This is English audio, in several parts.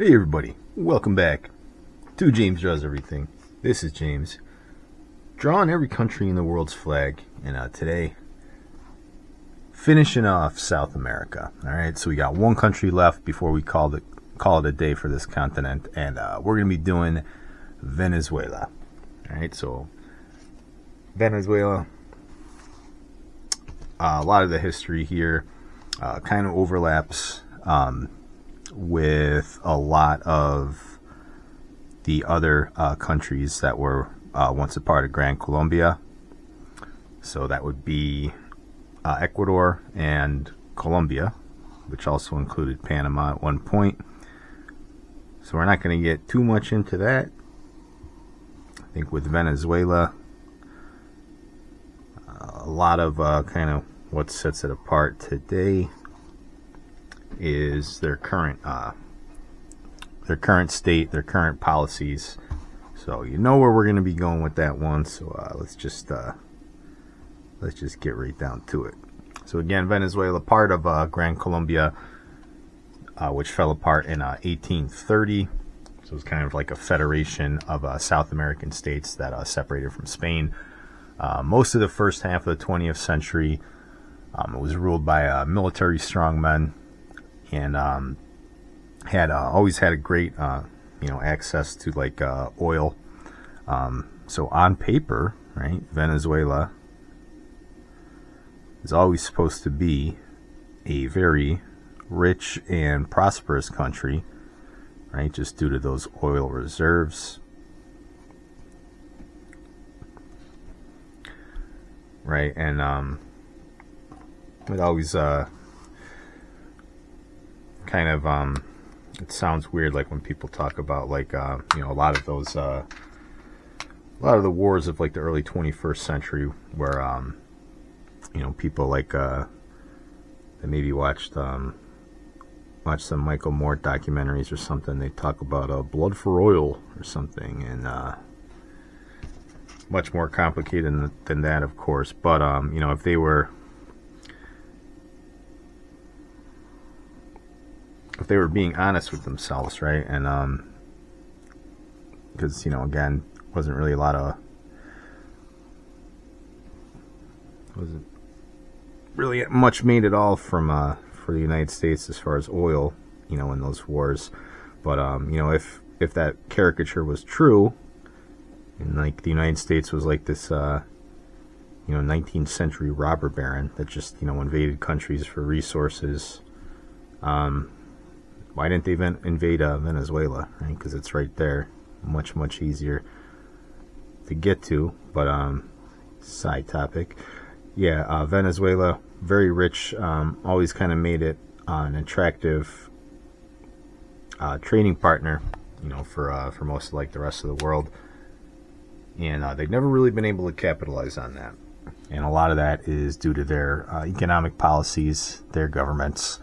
Hey everybody, welcome back to James Draws Everything. This is James, drawing every country in the world's flag, and today, finishing off South America. Alright, so we got one country left before we call it a day for this continent, and we're going to be doing Venezuela. Alright, so Venezuela, a lot of the history here kind of overlaps with a lot of the other countries that were once a part of Gran Colombia. So that would be Ecuador and Colombia, which also included Panama at one point. So we're not going to get too much into that. I think with Venezuela, a lot of kind of what sets it apart today is their current state, their current policies. So you know where we're going to be going with that one. So let's just get right down to it. So again, Venezuela, part of Gran Colombia, which fell apart in 1830. So it's kind of like a federation of South American states that separated from Spain. Most of the first half of the 20th century, it was ruled by military strongmen, and had always had a great access to like oil. So on paper, right, Venezuela is always supposed to be a very rich and prosperous country, right, just due to those oil reserves, right? And it always kind of it sounds weird, like when people talk about like a lot of those a lot of the wars of like the early 21st century, where people like that maybe watched some Michael Moore documentaries or something. They talk about blood for oil or something, and much more complicated than that, of course. But if they were being honest with themselves, right, and because again, wasn't really wasn't really much made at all from for the United States as far as oil, in those wars. But if that caricature was true, and like the United States was like this 19th century robber baron that just invaded countries for resources, why didn't they invade Venezuela, right? Because it's right there, much easier to get to. But side topic, yeah, Venezuela, very rich, always kind of made it an attractive trading partner, for most of like the rest of the world, and they've never really been able to capitalize on that. And a lot of that is due to their economic policies, their governments.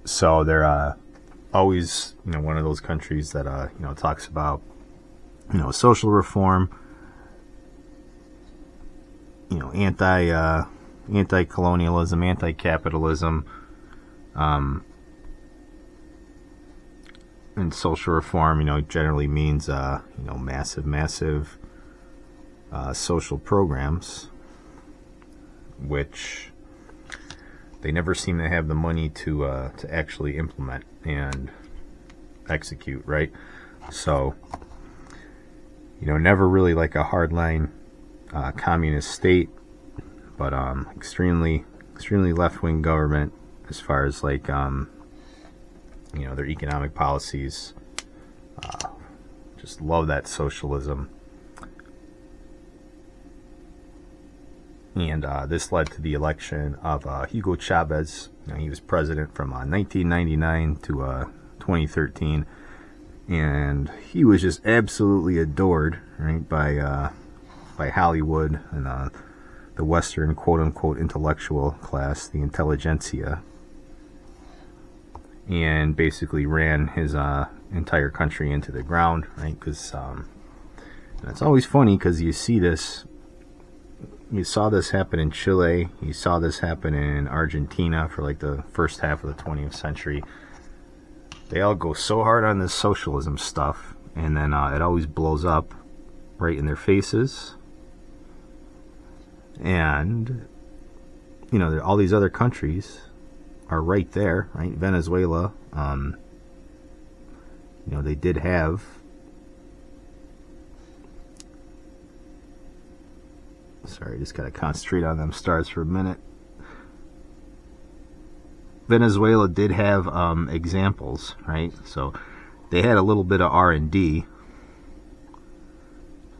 So they're always, one of those countries that, talks about, social reform, anti-colonialism, anti-capitalism, and social reform, generally means, massive social programs, which they never seem to have the money to actually implement and execute, right? So, never really like a hardline communist state, but extremely left-wing government as far as like their economic policies. Just love that socialism. And this led to the election of Hugo Chavez. He was president from 1999 to 2013, and he was just absolutely adored, right, by Hollywood and the Western quote-unquote intellectual class, the intelligentsia, and basically ran his entire country into the ground, right? Because it's always funny because you see this. You saw this happen in Chile. You saw this happen in Argentina for like the first half of the 20th century. they all go so hard on this socialism stuff, and then it always blows up right in their faces. And all these other countries are right there, right? Venezuela, they did have sorry, just gotta concentrate on them stars for a minute. Venezuela did have examples, right? So they had a little bit of R&D,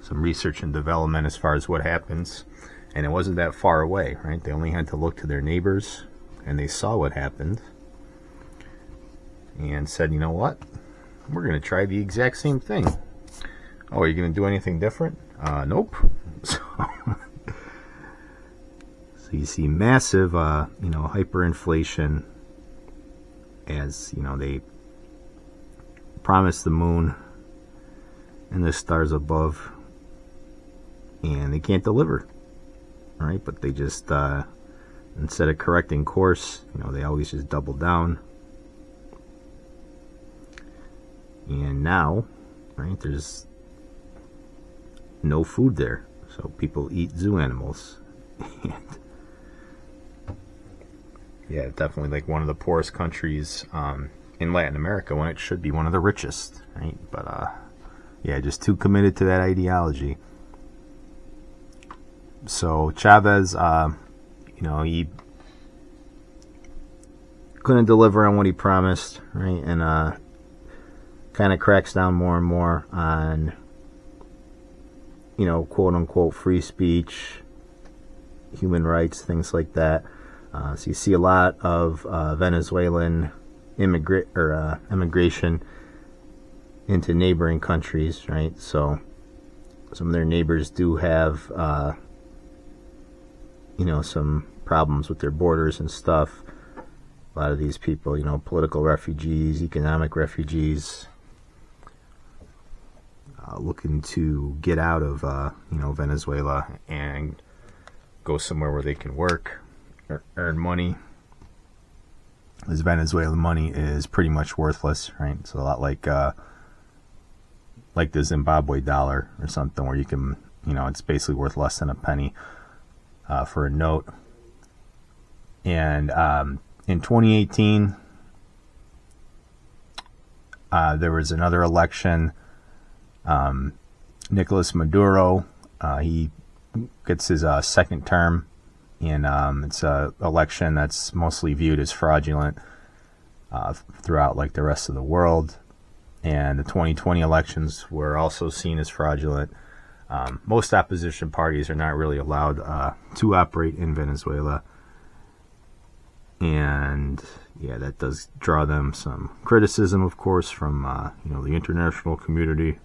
some research and development as far as what happens, and it wasn't that far away, right? They only had to look to their neighbors, and they saw what happened, and said, you know what? We're going to try the exact same thing. Oh, are you going to do anything different? Nope. So you see massive, hyperinflation as, they promise the moon and the stars above, and they can't deliver, right? But they just, instead of correcting course, they always just double down. And now, right, there's no food there, so people eat zoo animals. And yeah, definitely like one of the poorest countries in Latin America when it should be one of the richest, right? But yeah, just too committed to that ideology. So Chavez, he couldn't deliver on what he promised, right? And kind of cracks down more and more on, quote unquote free speech, human rights, things like that. So you see a lot of Venezuelan immigration into neighboring countries, right? So some of their neighbors do have, some problems with their borders and stuff. A lot of these people, political refugees, economic refugees, looking to get out of, Venezuela and go somewhere where they can work, earn money. This Venezuelan money is pretty much worthless, right? It's a lot like the Zimbabwe dollar or something, where you can, it's basically worth less than a penny for a note. And in 2018, there was another election. Nicolas Maduro, he gets his second term, and it's an election that's mostly viewed as fraudulent throughout like the rest of the world. And the 2020 elections were also seen as fraudulent. Most opposition parties are not really allowed to operate in Venezuela, and yeah, that does draw them some criticism, of course, from the international community.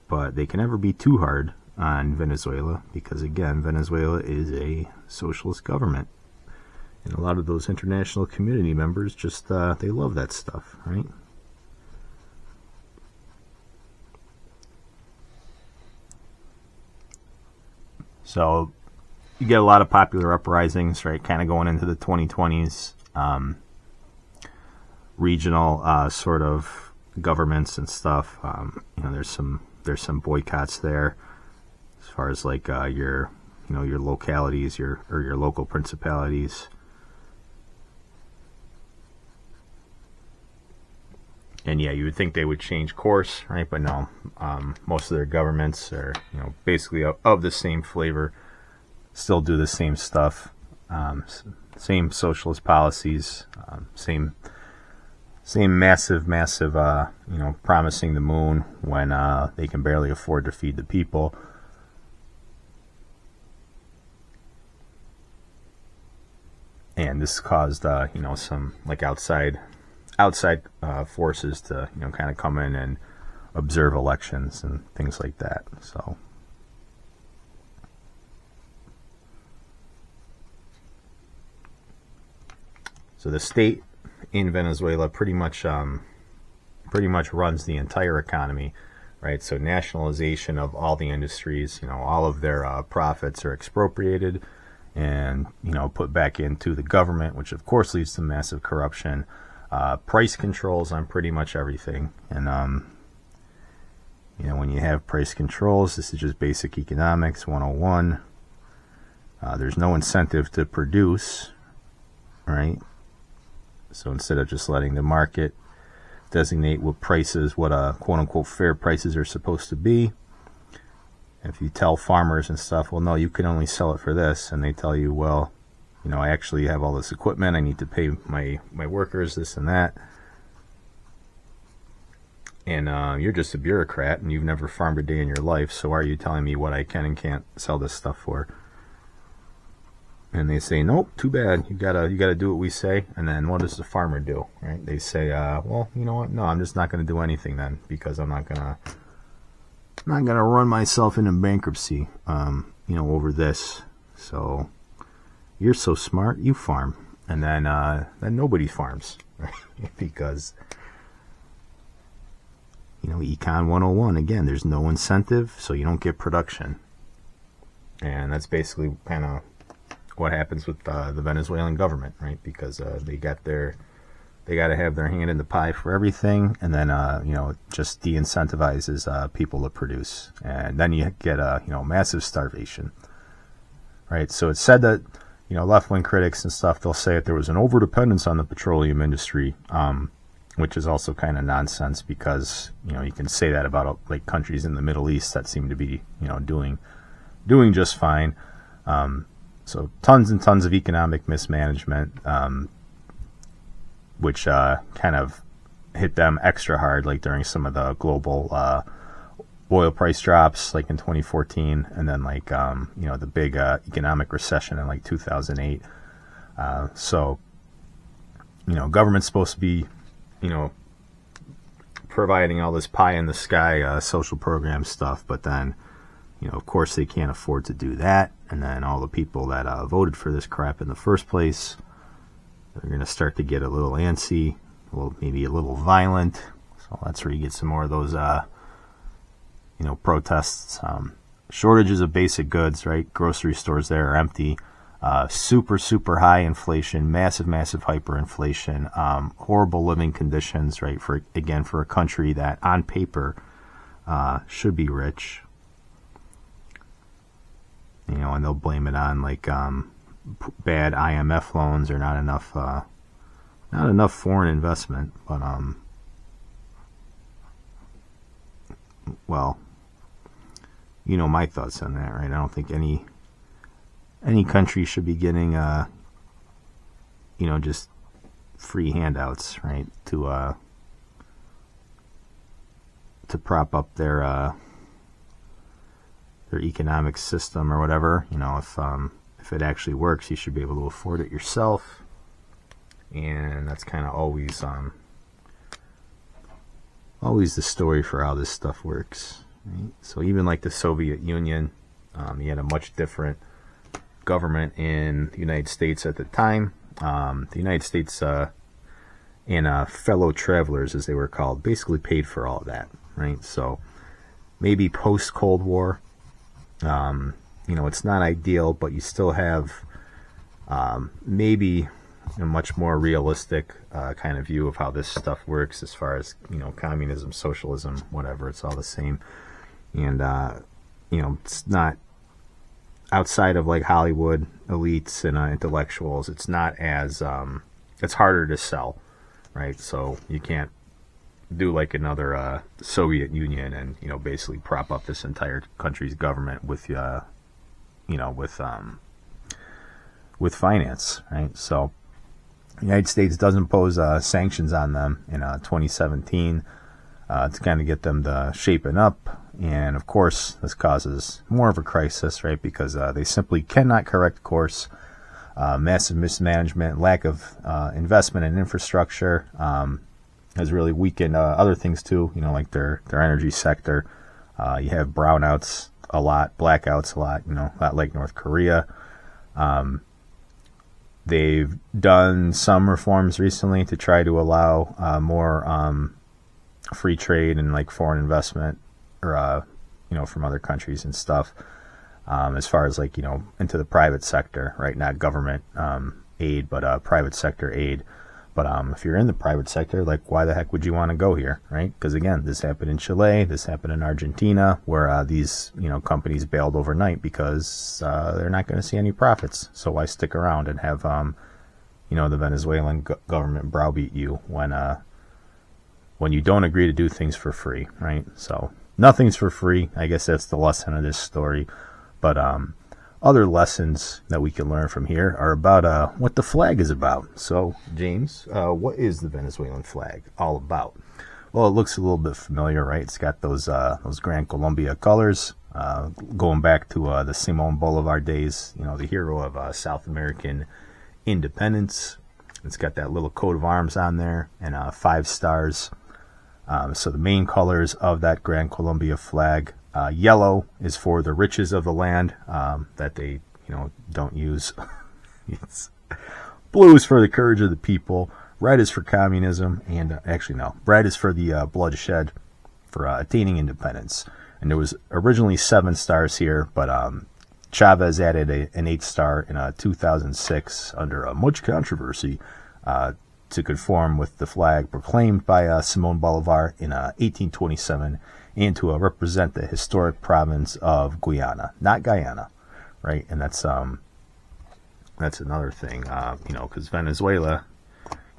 But they can never be too hard on Venezuela, because again, Venezuela is a socialist government, and a lot of those international community members just they love that stuff, right? So you get a lot of popular uprisings, right, kind of going into the 2020s. Regional sort of governments and stuff. There's some boycotts there, as far as like your localities, your local principalities. And yeah, you would think they would change course, right? But no, most of their governments are, basically of the same flavor, still do the same stuff, same socialist policies, same massive, promising the moon when they can barely afford to feed the people. And this caused, some like outside forces to, kind of come in and observe elections and things like that. So the state in Venezuela pretty much runs the entire economy, right? So nationalization of all the industries, all of their profits are expropriated and put back into the government, which of course leads to massive corruption. price controls on pretty much everything. And when you have price controls, this is just basic economics 101. There's no incentive to produce, right? So instead of just letting the market designate what prices, what quote-unquote fair prices are supposed to be, if you tell farmers and stuff, well, no, you can only sell it for this, and they tell you, well, I actually have all this equipment, I need to pay my workers this and that, and you're just a bureaucrat, and you've never farmed a day in your life, so why are you telling me what I can and can't sell this stuff for? And they say, nope, too bad. You gotta do what we say. And then what does the farmer do? Right? They say, well, you know what? No, I'm just not gonna do anything then, because I'm not gonna run myself into bankruptcy, over this. So you're so smart, you farm, and then nobody farms, right? Because Econ 101 again. There's no incentive, so you don't get production, and that's basically kind of what happens with the Venezuelan government, right? Because they got to have their hand in the pie for everything, and then it just de-incentivizes people to produce, and then you get massive starvation, right? So it's said that left-wing critics and stuff, they'll say that there was an overdependence on the petroleum industry, which is also kind of nonsense, because you can say that about like countries in the Middle East that seem to be doing just fine. So tons and tons of economic mismanagement, which kind of hit them extra hard, like during some of the global oil price drops, like in 2014, and then like the big economic recession in like 2008. So government's supposed to be providing all this pie in the sky social program stuff, but then of course they can't afford to do that, and then all the people that voted for this crap in the first place, they're going to start to get a little antsy, maybe a little violent. So that's where you get some more of those protests. Shortages of basic goods, right? Grocery stores there are empty. Super high inflation, massive hyperinflation, horrible living conditions, right? For a country that on paper should be rich. And they'll blame it on like bad IMF loans or not enough foreign investment. But well, my thoughts on that, right? I don't think any country should be getting just free handouts, right? To prop up their economic system or whatever. If it actually works, you should be able to afford it yourself, and that's kind of always the story for how this stuff works, right? So even like the Soviet Union, you had a much different government in the United States at the time. The United States and fellow travelers, as they were called, basically paid for all of that, right? So maybe post-Cold War, it's not ideal, but you still have maybe a much more realistic kind of view of how this stuff works, as far as communism, socialism, whatever. It's all the same, and it's not outside of like Hollywood elites and intellectuals. It's not as it's harder to sell, right? So you can't do like another Soviet Union and basically prop up this entire country's government with with finance, right? So the United States does impose sanctions on them in 2017 to kind of get them to shapen up. And of course, this causes more of a crisis, right? Because they simply cannot correct course. Massive mismanagement, lack of investment in infrastructure has really weakened other things too, like their energy sector. You have brownouts a lot, blackouts a lot, not like North Korea. They've done some reforms recently to try to allow more free trade and like foreign investment, or from other countries and stuff, as far as like into the private sector, right? Not government aid, but private sector aid. But if you're in the private sector, like, why the heck would you want to go here, right? Because again, this happened in Chile, this happened in Argentina, where these companies bailed overnight because they're not going to see any profits. So why stick around and have the Venezuelan government browbeat you when you don't agree to do things for free, right? So nothing's for free. I guess that's the lesson of this story. But other lessons that we can learn from here are about what the flag is about. So, James, what is the Venezuelan flag all about? Well, it looks a little bit familiar, right? It's got those Gran Colombia colors, going back to the Simón Bolivar days, the hero of South American independence. It's got that little coat of arms on there and 5 stars. So the main colors of that Gran Colombia flag, yellow is for the riches of the land that they don't use. Blue is for the courage of the people. Red is for communism, and red is for the bloodshed for attaining independence. And there was originally 7 stars here, but Chavez added an 8th star in 2006 under much controversy to conform with the flag proclaimed by Simón Bolivar in 1827 and to represent the historic province of Guyana, not Guyana, right? And that's another thing, because Venezuela,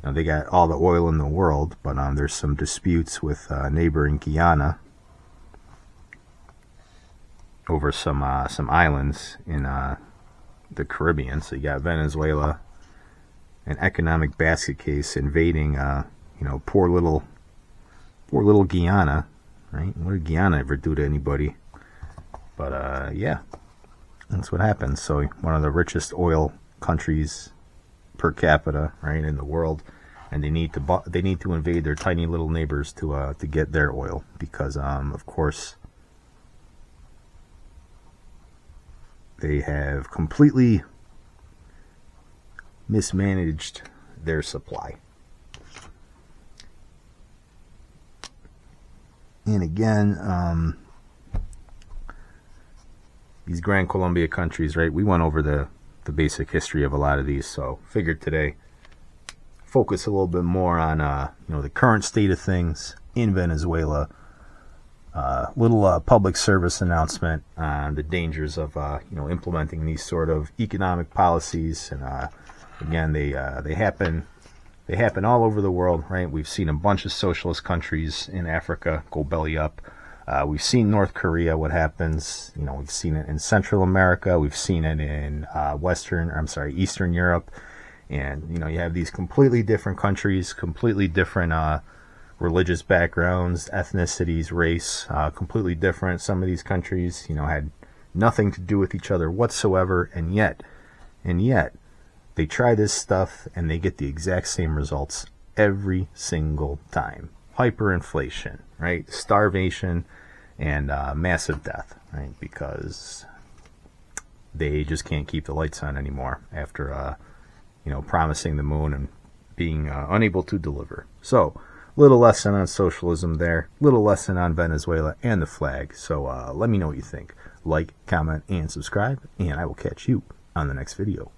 they got all the oil in the world, but there's some disputes with neighboring Guyana over some islands in the Caribbean. So you got Venezuela, an economic basket case, invading poor little Guyana, right? What did Guyana ever do to anybody? But yeah, that's what happens. So one of the richest oil countries per capita, right, in the world, and they need to invade their tiny little neighbors to get their oil because of course they have completely mismanaged their supply. And again, these Gran Colombia countries, right? We went over the basic history of a lot of these, so figured today focus a little bit more on the current state of things in Venezuela. Little public service announcement on the dangers of implementing these sort of economic policies, and again, they happen all over the world, right? We've seen a bunch of socialist countries in Africa go belly up. We've seen North Korea, what happens. We've seen it in Central America. We've seen it in Eastern Europe. And, you have these completely different countries, completely different religious backgrounds, ethnicities, race, completely different. Some of these countries, had nothing to do with each other whatsoever. And yet, they try this stuff and they get the exact same results every single time. Hyperinflation, right? Starvation and massive death, right? Because they just can't keep the lights on anymore after, promising the moon and being unable to deliver. So, little lesson on socialism there. Little lesson on Venezuela and the flag. So, let me know what you think. Like, comment, and subscribe, and I will catch you on the next video.